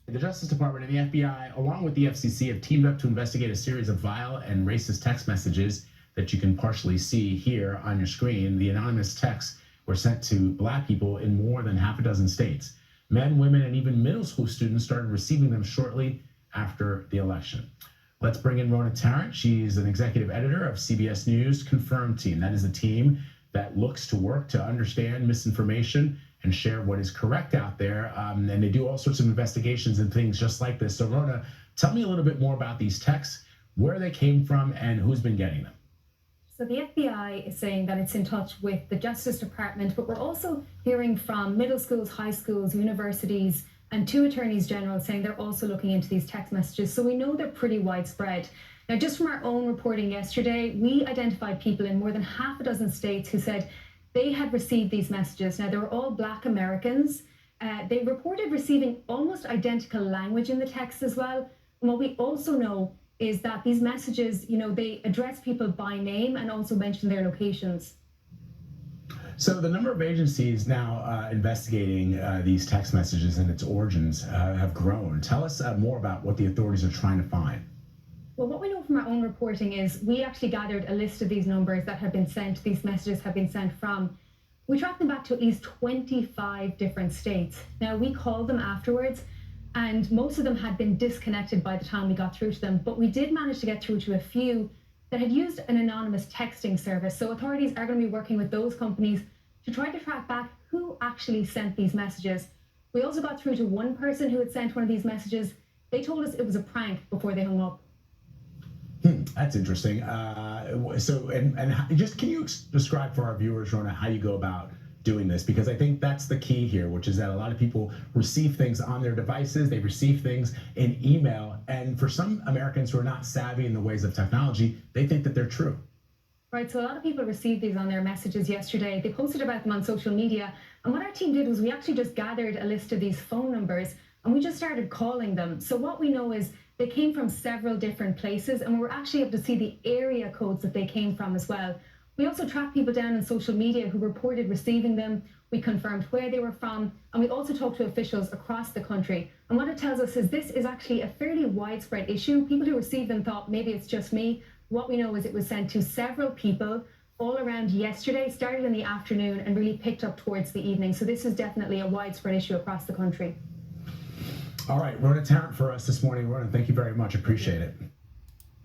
The Justice Department and the FBI, along with the FCC, have teamed up to investigate a series of vile and racist text messages that you can partially see here on your screen. The anonymous texts were sent to Black people in more than half a dozen states. Men, women, and even middle school students started receiving them shortly after the election. Let's bring in Rona Tarrant. She's an executive editor of CBS News Confirmed Team. That is a team that looks to work to understand misinformation and share what is correct out there. And they do all sorts of investigations and things just like this. So Rona, tell me a little bit more about these texts, where they came from, and who's been getting them. So the FBI is saying that it's in touch with the Justice Department, but we're also hearing from middle schools, high schools, universities, and 2 attorneys general saying they're also looking into these text messages. So we know they're pretty widespread. Now, just from our own reporting yesterday, we identified people in more than half a dozen states who said they had received these messages. Now, they were all Black Americans. They reported receiving almost identical language in the text as well. And what we also know is that these messages, they address people by name and also mention their locations. So the number of agencies now investigating these text messages and its origins have grown. Tell us more about what the authorities are trying to find. Well, what we know from our own reporting is we actually gathered a list of these numbers that have been sent, these messages have been sent from. We tracked them back to at least 25 different states. Now, we called them afterwards, and most of them had been disconnected by the time we got through to them, but we did manage to get through to a few that had used an anonymous texting service. So authorities are going to be working with those companies to try to track back who actually sent these messages. We also got through to one person who had sent one of these messages. They told us it was a prank before they hung up. That's interesting. Just can you describe for our viewers, Rona, how you go about doing this? Because I think that's the key here, which is that a lot of people receive things on their devices, they receive things in email, and for some Americans who are not savvy in the ways of technology, they think that they're true. Right, so a lot of people received these on their messages yesterday. They posted about them on social media, and what our team did was we actually just gathered a list of these phone numbers and we just started calling them. So what we know is they came from several different places, and we were actually able to see the area codes that they came from as well. We also tracked people down on social media who reported receiving them. We confirmed where they were from, and we also talked to officials across the country. And what it tells us is this is actually a fairly widespread issue. People who received them thought maybe it's just me. What we know is it was sent to several people all around yesterday, started in the afternoon and really picked up towards the evening. So this is definitely a widespread issue across the country. All right, Rona Tarrant for us this morning. Rona, thank you very much. Appreciate it.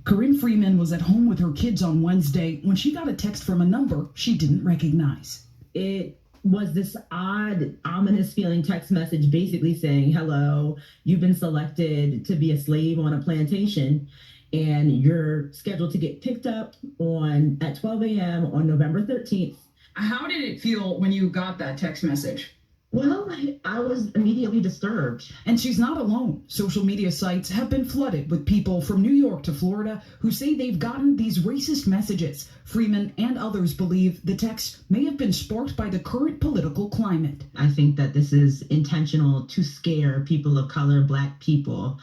Corinne Freeman was at home with her kids on Wednesday when she got a text from a number she didn't recognize. It was this odd, ominous feeling text message basically saying, hello, you've been selected to be a slave on a plantation, and you're scheduled to get picked up at 12 a.m. on November 13th. How did it feel when you got that text message? Well, I was immediately disturbed. And she's not alone. Social media sites have been flooded with people from New York to Florida who say they've gotten these racist messages. Freeman and others believe the texts may have been sparked by the current political climate. I think that this is intentional to scare people of color, Black people,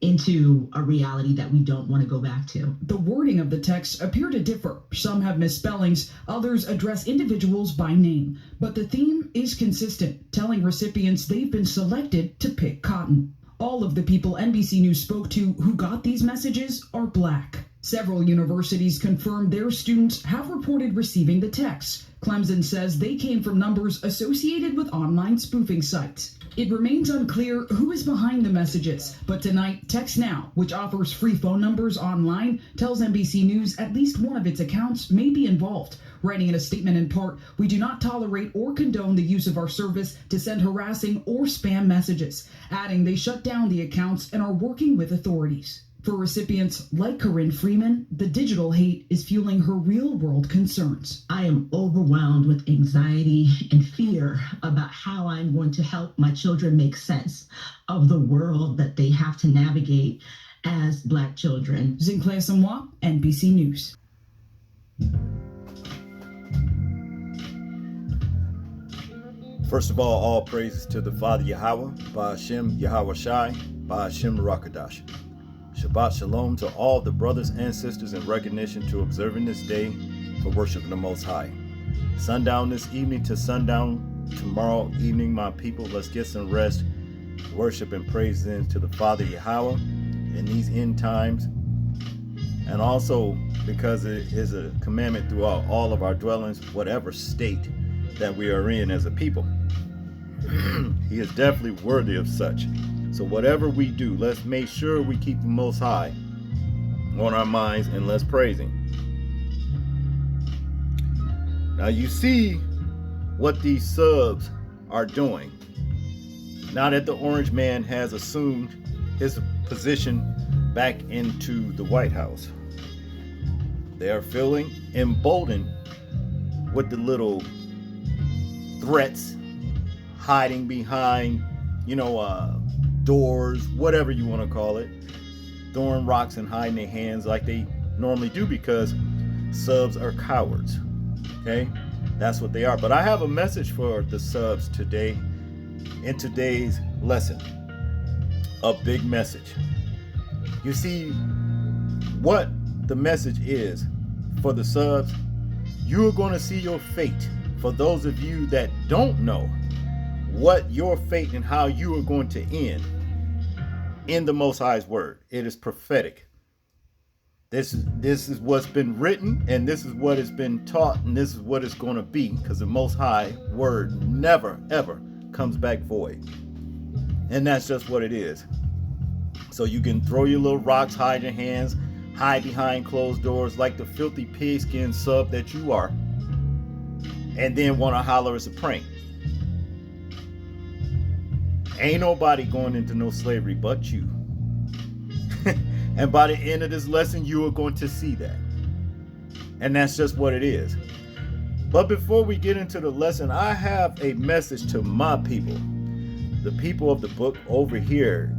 into a reality that we don't want to go back to. The wording of the texts appear to differ. Some have misspellings, others address individuals by name. But the theme is consistent, telling recipients they've been selected to pick cotton. All of the people NBC News spoke to who got these messages are Black. Several universities confirmed their students have reported receiving the texts. Clemson says they came from numbers associated with online spoofing sites. It remains unclear who is behind the messages, but tonight, Text Now, which offers free phone numbers online, tells NBC News at least one of its accounts may be involved. Writing in a statement in part, we do not tolerate or condone the use of our service to send harassing or spam messages, adding they shut down the accounts and are working with authorities. For recipients like Corinne Freeman, the digital hate is fueling her real-world concerns. I am overwhelmed with anxiety and fear about how I'm going to help my children make sense of the world that they have to navigate as Black children. Zinclair Samoa, NBC News. First of all praises to the Father Yahweh, Ba'ashem Yahweh Shai, Ba'ashem Rakadash. Shabbat Shalom to all the brothers and sisters in recognition to observing this day for worshiping the Most High. Sundown this evening to sundown tomorrow evening, my people, let's get some rest worship and praises to the Father Yahweh in these end times. And also because it is a commandment throughout all of our dwellings, whatever state that we are in as a people. He is definitely worthy of such. So whatever we do, let's make sure we keep the Most High on our minds and let's praise Him. Now you see what these subs are doing. Now that the orange man has assumed his position back into the White House, they are feeling emboldened with the little threats, hiding behind, doors, whatever you want to call it, throwing rocks and hiding their hands like they normally do, because subs are cowards. Okay, that's what they are. But I have a message for the subs today in today's lesson. A big message. You see, what the message is for the subs, you are going to see your fate. For those of you that don't know what your fate and how you are going to end in the Most High's word, it is prophetic. This is what's been written, and this is what has been taught, and this is what it's going to be, because the Most High word never, ever comes back void. And that's just what it is. So you can throw your little rocks, hide your hands, hide behind closed doors like the filthy pigskin sub that you are, and then want to holler it's a prank. Ain't nobody going into no slavery but you. And by the end of this lesson, you are going to see that. And that's just what it is. But before we get into the lesson, I have a message to my people, the people of the book over here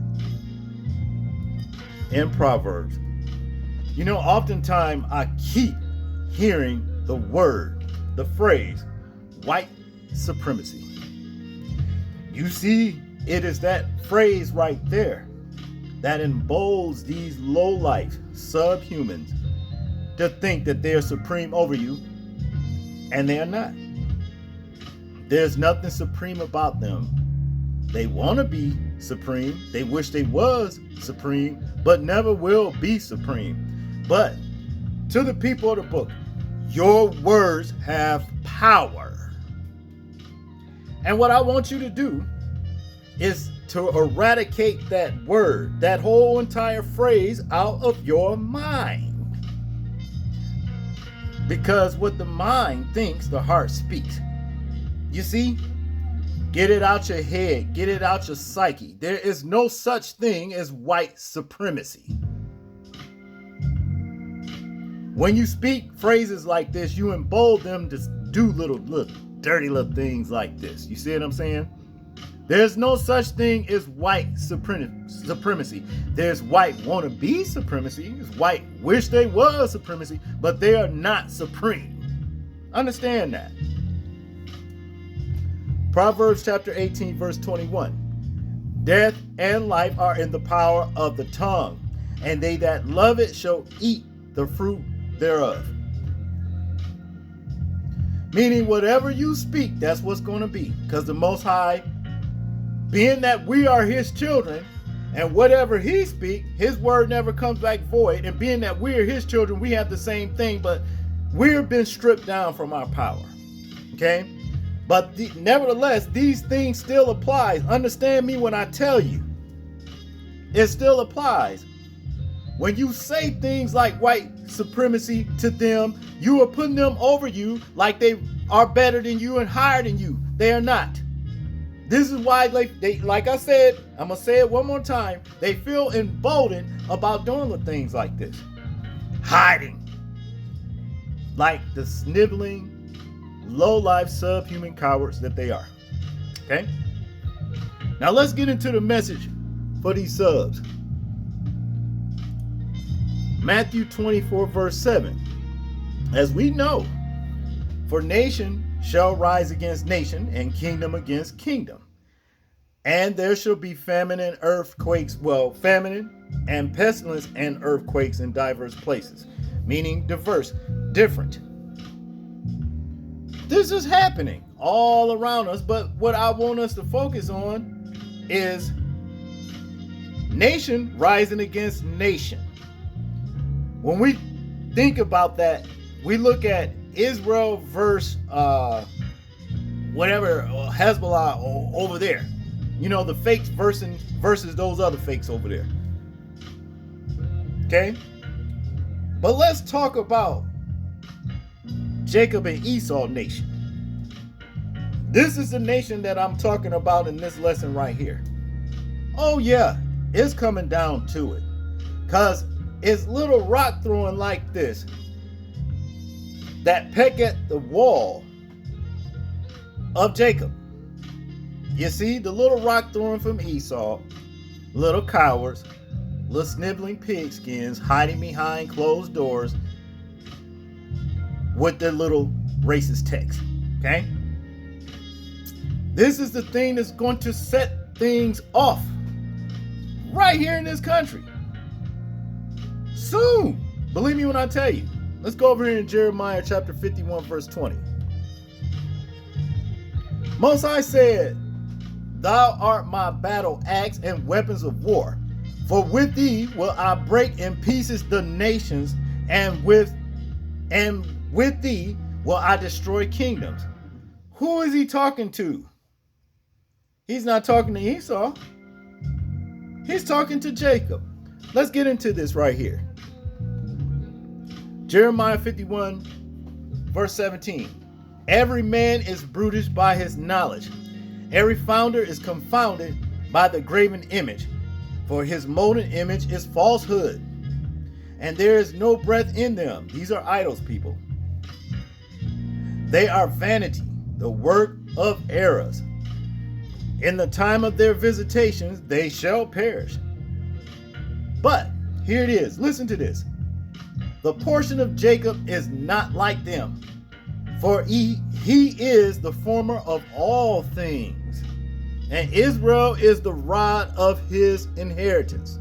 in Proverbs. Oftentimes I keep hearing the word, the phrase, white supremacy. You see, it is that phrase right there that emboldens these low-life subhumans to think that they are supreme over you, and they are not. There's nothing supreme about them. They want to be supreme. They wish they was supreme, but never will be supreme. But to the people of the book, your words have power. And what I want you to do is to eradicate that word, that whole entire phrase out of your mind. Because what the mind thinks, the heart speaks. You see? Get it out your head. Get it out your psyche. There is no such thing as white supremacy. When you speak phrases like this, you embolden them to do little dirty little things like this. You see what I'm saying? There's no such thing as white supremacy. There's white wannabe supremacy. There's white wish they was supremacy, but they are not supreme. Understand that. Proverbs chapter 18, verse 21. Death and life are in the power of the tongue, and they that love it shall eat the fruit thereof. Meaning whatever you speak, that's what's going to be. Because the Most High, being that we are his children, and whatever he speaks, his word never comes back void. And being that we are his children, we have the same thing, but we've been stripped down from our power. Okay? But nevertheless, these things still apply. Understand me when I tell you. It still applies. When you say things like white supremacy to them, you are putting them over you like they are better than you and higher than you. They are not. This is why they like I said, I'm going to say it one more time, they feel emboldened about doing the things like this. Hiding. Like the sniveling, low-life, subhuman cowards that they are. Okay? Now let's get into the message for these subs. Matthew 24, verse 7. As we know, for nation shall rise against nation, and kingdom against kingdom. And there shall be famine and earthquakes, famine and pestilence and earthquakes in diverse places. Meaning diverse, different. This is happening all around us, but what I want us to focus on is Nation rising against nation. When we think about that, we look at Israel versus Hezbollah over there. You know, the fakes versus those other fakes over there. Okay? But let's talk about Jacob and Esau nation. This is the nation that I'm talking about in this lesson right here. Oh yeah, it's coming down to it. Because it's little rock throwing like this that peck at the wall of Jacob. You see, the little rock throwing from Esau, little cowards, little sniveling pigskins hiding behind closed doors with their little racist text. Okay? This is the thing that's going to set things off right here in this country. Soon. Believe me when I tell you. Let's go over here in Jeremiah chapter 51, verse 20. Most High said, Thou art my battle axe and weapons of war. For with thee will I break in pieces the nations, and with thee will I destroy kingdoms. Who is he talking to? He's not talking to Esau. He's talking to Jacob. Let's get into this right here. Jeremiah 51, verse 17. Every man is brutish by his knowledge. Every founder is confounded by the graven image. For his molten image is falsehood, and there is no breath in them. These are idols, people. They are vanity, the work of errors. In the time of their visitations, they shall perish. But here it is. Listen to this. The portion of Jacob is not like them, for he is the former of all things, and Israel is the rod of his inheritance.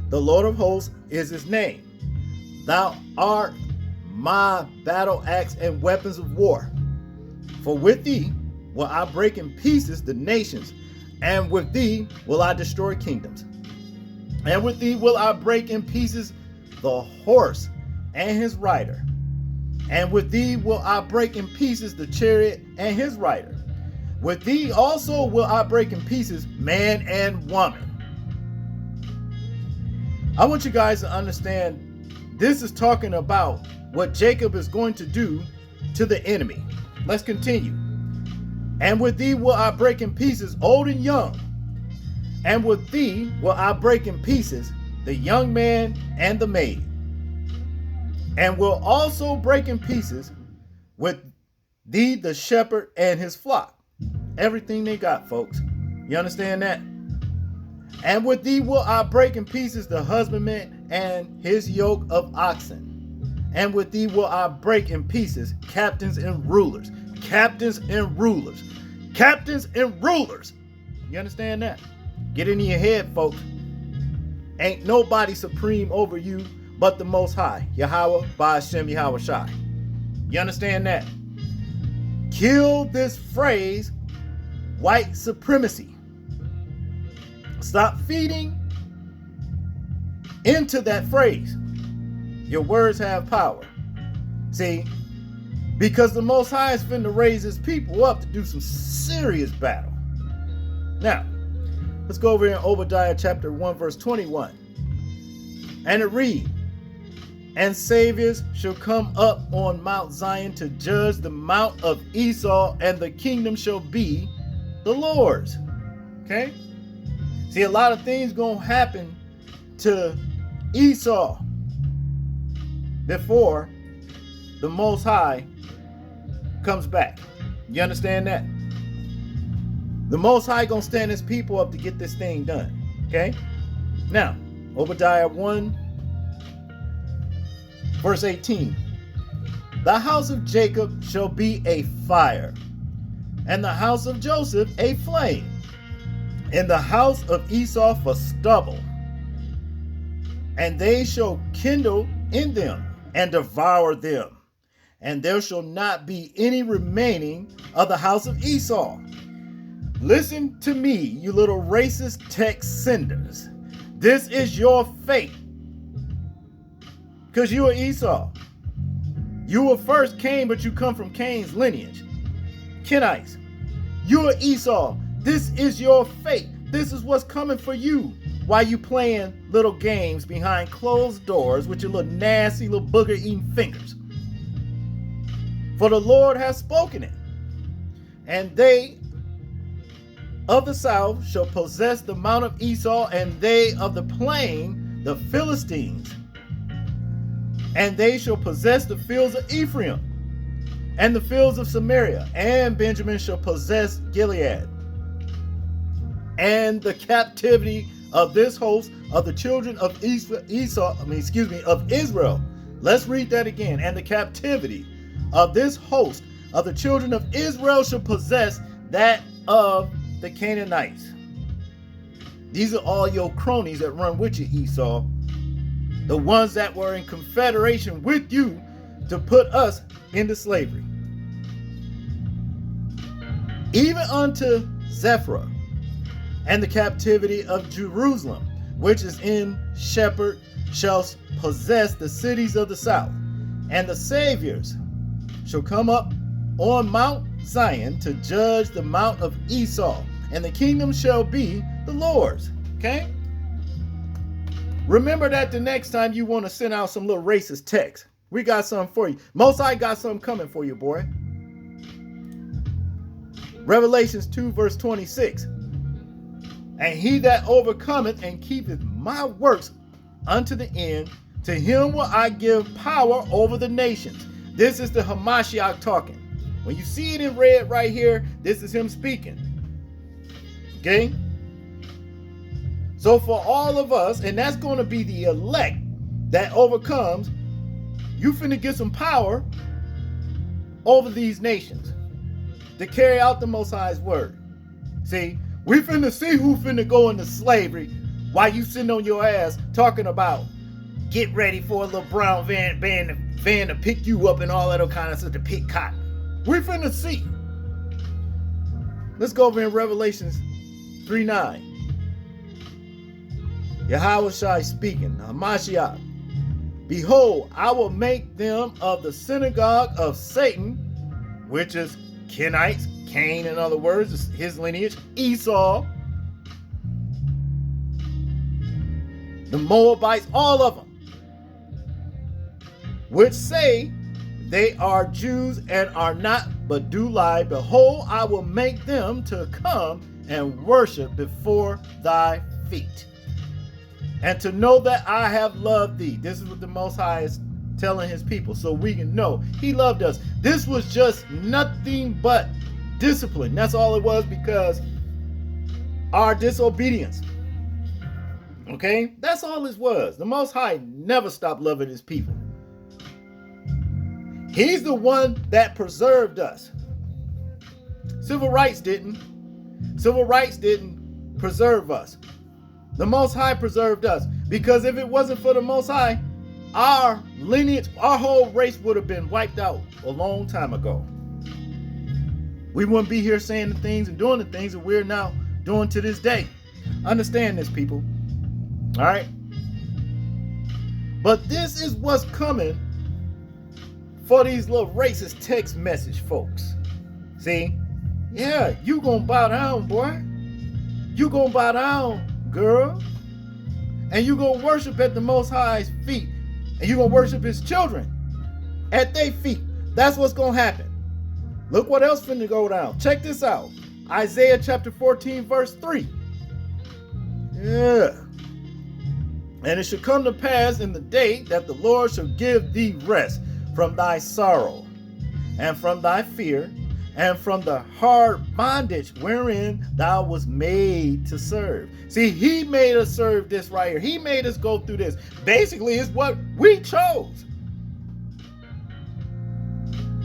The Lord of hosts is his name. Thou art my battle axe and weapons of war. For with thee will I break in pieces the nations, and with thee will I destroy kingdoms. And with thee will I break in pieces the horse and his rider. And with thee will I break in pieces the chariot and his rider. With thee also will I break in pieces man and woman. I want you guys to understand this is talking about what Jacob is going to do to the enemy. Let's continue. And with thee will I break in pieces old and young. And with thee will I break in pieces the young man and the maid. And will also break in pieces with thee the shepherd and his flock. Everything they got, folks. You understand that? And with thee will I break in pieces the husbandman and his yoke of oxen. And with thee will I break in pieces captains and rulers. Captains and rulers. Captains and rulers. You understand that? Get it in your head, folks. Ain't nobody supreme over you but the Most High, Yahweh, Ba'ashem, Yahweh Shai. You understand that? Kill this phrase, white supremacy. Stop feeding into that phrase. Your words have power. See, because the Most High is finna raise his people up to do some serious battle. Now, let's go over in Obadiah chapter 1, verse 21. And it reads, And saviors shall come up on Mount Zion to judge the mount of Esau, and the kingdom shall be the Lord's. Okay? See, a lot of things gonna happen to Esau before the Most High comes back. You understand that? The Most High gonna stand his people up to get this thing done. Okay? Now, Obadiah 1, verse 18. The house of Jacob shall be a fire, and the house of Joseph a flame, and the house of Esau for stubble. And they shall kindle in them and devour them, and there shall not be any remaining of the house of Esau. Listen to me, you little racist text senders. This is your fate. Because you are Esau. You were first Cain, but you come from Cain's lineage. Kenites. You are Esau. This is your fate. This is what's coming for you while you playing little games behind closed doors with your little nasty little booger-eating fingers. For the Lord has spoken it. And they of the south shall possess the mount of Esau, and they of the plain, the Philistines. And they shall possess the fields of Ephraim, and the fields of Samaria, and Benjamin shall possess Gilead. And the captivity of this host of the children of of Israel. Let's read that again. And the captivity of this host of the children of Israel shall possess that of the Canaanites. These are all your cronies that run with you, Esau. The ones that were in confederation with you to put us into slavery. Even unto Zephyrah, and the captivity of Jerusalem, which is in Shepherd, shall possess the cities of the south. And the saviors shall come up on Mount Zion to judge the mount of Esau, and the kingdom shall be the Lord's. Okay? Remember that the next time you want to send out some little racist text. We got something for you. Most High got something coming for you, boy. Revelations 2 verse 26. And he that overcometh and keepeth my works unto the end, to him will I give power over the nations. This is the Hamashiach talking. When you see it in red right here, this is him speaking. Okay? So for all of us, and that's going to be the elect that overcomes, you finna get some power over these nations to carry out the Most High's word. See, we finna see who finna go into slavery while you sitting on your ass talking about get ready for a little brown van to pick you up and all that other kind of stuff to pick cotton. We finna see. Let's go over in Revelations 3:9. Yahushua speaking, Hamashiach. Behold, I will make them of the synagogue of Satan, which is Kenites, Cain, in other words, his lineage, Esau, the Moabites, all of them, which say they are Jews and are not, but do lie. Behold, I will make them to come and worship before thy feet, and to know that I have loved thee. This is what the Most High is telling his people, so we can know he loved us. This was just nothing but discipline. That's all it was, because our disobedience. Okay? That's all it was. The Most High never stopped loving his people. He's the one that preserved us. Civil rights didn't. Civil rights didn't preserve us. The Most High preserved us, because if it wasn't for the Most High, our lineage, our whole race would have been wiped out a long time ago. We wouldn't be here saying the things and doing the things that we're now doing to this day. Understand this, people. All right? But this is what's coming for these little racist text message folks. See? Yeah, you gonna bow down, boy. You gonna bow down, girl. And you gonna worship at the Most High's feet. And you gonna worship his children at their feet. That's what's gonna happen. Look what else finna go down. Check this out. Isaiah chapter 14 verse 3. Yeah. And it shall come to pass in the day that the Lord shall give thee rest from thy sorrow, and from thy fear, and from the hard bondage wherein thou was made to serve. See, he made us serve this right here. He made us go through this. Basically, it's what we chose.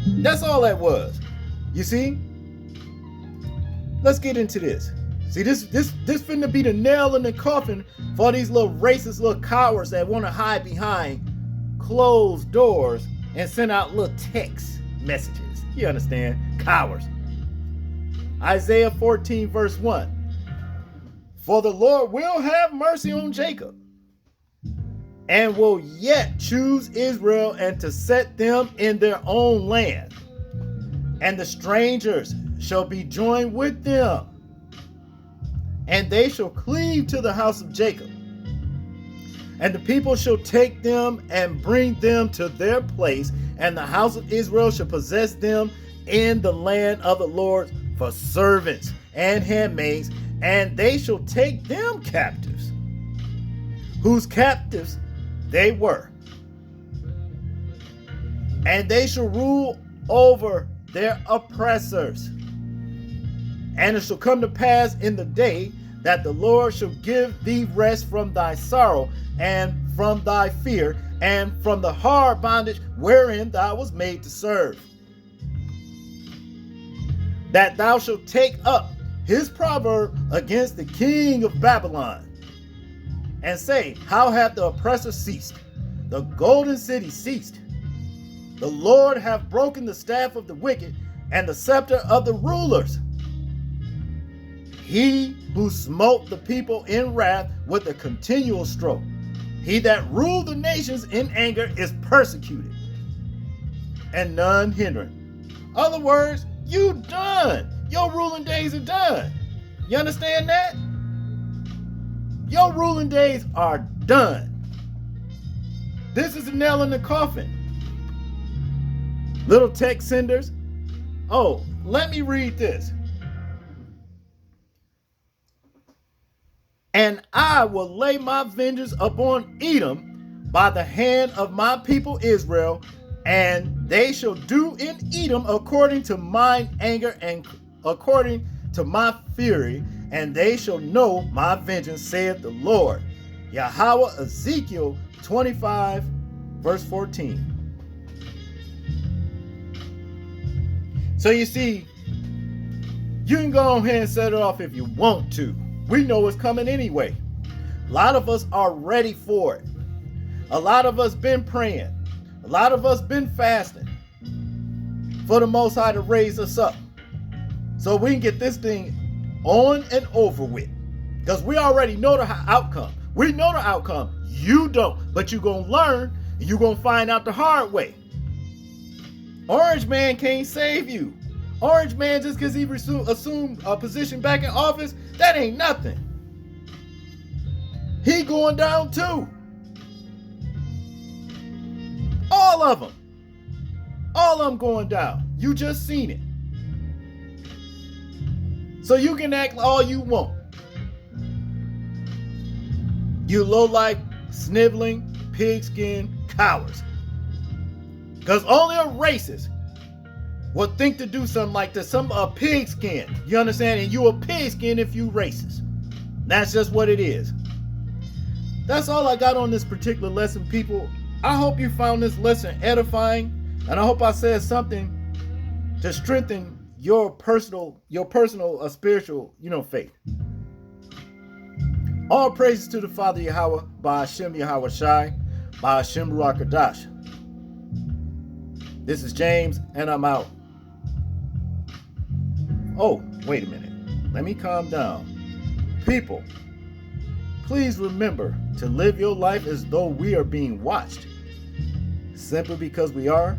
That's all that was. You see? Let's get into this. See, this finna be the nail in the coffin for these little racist little cowards that want to hide behind closed doors and send out little text messages. You understand? Cowards. Isaiah 14 verse 1. For the Lord will have mercy on Jacob, and will yet choose Israel, and to set them in their own land. And the strangers shall be joined with them, and they shall cleave to the house of Jacob. And the people shall take them and bring them to their place, and the house of Israel shall possess them in the land of the Lord for servants and handmaids, and they shall take them captives, whose captives they were. And they shall rule over their oppressors. And it shall come to pass in the day that the Lord shall give thee rest from thy sorrow, and from thy fear, and from the hard bondage wherein thou was made to serve. That thou shalt take up his proverb against the king of Babylon, and say, how hath the oppressor ceased? The golden city ceased. The Lord hath broken the staff of the wicked, and the scepter of the rulers. He who smote the people in wrath with a continual stroke. He that ruled the nations in anger is persecuted, and none hindering. Other words, you done. Your ruling days are done. You understand that? Your ruling days are done. This is a nail in the coffin. Little text senders. Oh, let me read this. And I will lay my vengeance upon Edom by the hand of my people Israel, and they shall do in Edom according to mine anger and according to my fury, and they shall know my vengeance, saith the Lord. Yahweh. Ezekiel 25, verse 14. So you see, you can go ahead and set it off if you want to. We know it's coming anyway. A lot of us are ready for it. A lot of us been praying. A lot of us been fasting for the Most High to raise us up, so we can get this thing on and over with. Because we already know the outcome. We know the outcome. You don't. But you're going to learn, and you're going to find out the hard way. Orange Man can't save you. Orange Man, just because he assumed a position back in office, that ain't nothing. He going down too. All of them. All of them going down. You just seen it. So you can act all you want. You low-life, sniveling, pigskin cowards. Because only a racist would think to do something like this. A pigskin. You understand? And you a pigskin if you racist. That's just what it is. That's all I got on this particular lesson, people. I hope you found this lesson edifying, and I hope I said something to strengthen your personal spiritual, faith. All praises to the Father Yahweh, by Hashem Yahweh Shai, by Hashem Rakadash. This is James, and I'm out. Oh, wait a minute. Let me calm down. People, please remember to live your life as though we are being watched. Simply because we are.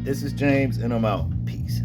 This is James, and I'm out. Peace.